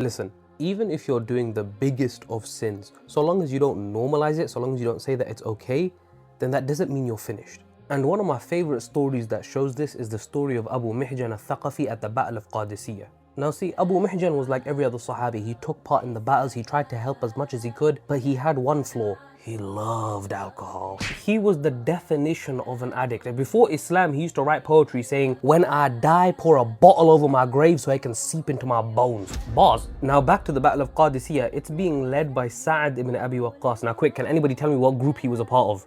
Listen, even if you're doing the biggest of sins, so long as you don't normalize it, so long as you don't say that it's okay, then that doesn't mean you're finished. And one of my favorite stories that shows this is the story of Abu Mihjan al-Thaqafi at the Battle of Qadisiyah. Now see, Abu Mihjan was like every other Sahabi. He took part in the battles, he tried to help as much as he could, but he had one flaw. He loved alcohol. He was the definition of an addict. And before Islam, he used to write poetry saying, "When I die, pour a bottle over my grave so it can seep into my bones." Bars. Now back to the Battle of Qadisiyah. It's being led by Sa'ad ibn Abi Waqqas. Now quick, can anybody tell me what group he was a part of?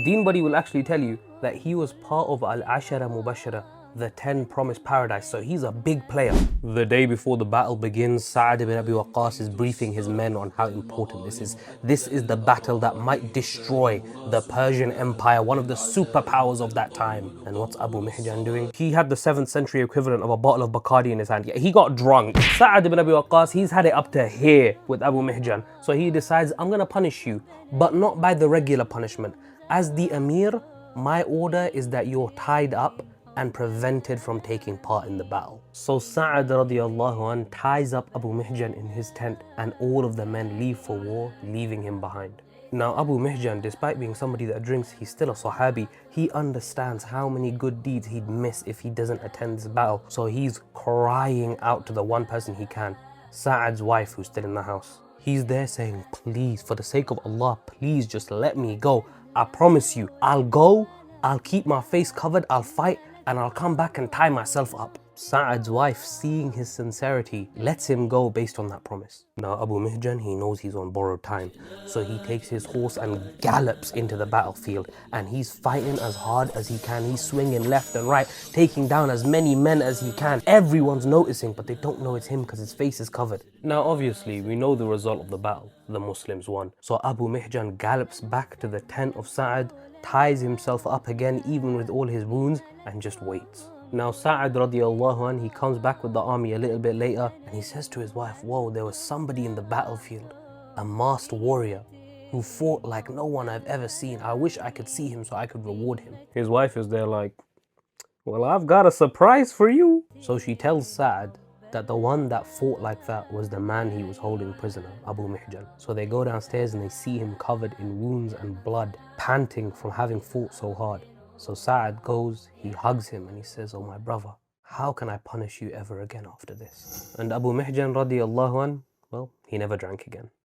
Deen Buddy will actually tell you that he was part of Al-Ashara Mubashara, the 10 promised paradise, so he's a big player. The day before the battle begins, Sa'ad ibn Abi Waqqas is briefing his men on how important this is. This is the battle that might destroy the Persian Empire, one of the superpowers of that time. And what's Abu Mihjan doing? He had the 7th century equivalent of a bottle of Bacardi in his hand. He got drunk. Sa'ad ibn Abi Waqqas, he's had it up to here with Abu Mihjan. So he decides, I'm gonna punish you, but not by the regular punishment. As the Amir, my order is that you're tied up and prevented from taking part in the battle. So Sa'ad radiallahu anh ties up Abu Mihjan in his tent and all of the men leave for war, leaving him behind. Now Abu Mihjan, despite being somebody that drinks, he's still a Sahabi. He understands how many good deeds he'd miss if he doesn't attend this battle. So he's crying out to the one person he can, Sa'ad's wife who's still in the house. He's there saying, please, for the sake of Allah, please just let me go. I promise you, I'll go, I'll keep my face covered, I'll fight, and I'll come back and tie myself up. Sa'ad's wife, seeing his sincerity, lets him go based on that promise. Now Abu Mihjan, he knows he's on borrowed time, so he takes his horse and gallops into the battlefield, and he's fighting as hard as he can. He's swinging left and right, taking down as many men as he can. Everyone's noticing, but they don't know it's him because his face is covered. Now obviously, we know the result of the battle. The Muslims won. So Abu Mihjan gallops back to the tent of Sa'ad, ties himself up again even with all his wounds, and just waits. Now Sa'ad radiallahu anh, he comes back with the army a little bit later and he says to his wife, whoa, there was somebody in the battlefield, a masked warrior who fought like no one I've ever seen. I wish I could see him so I could reward him. His wife is there like, well, I've got a surprise for you. So she tells Sa'ad that the one that fought like that was the man he was holding prisoner, Abu Mihjan. So they go downstairs and they see him covered in wounds and blood, panting from having fought so hard. So Sa'ad goes, he hugs him and he says, oh my brother, how can I punish you ever again after this? And Abu Mihjan radiallahu anh, well, he never drank again.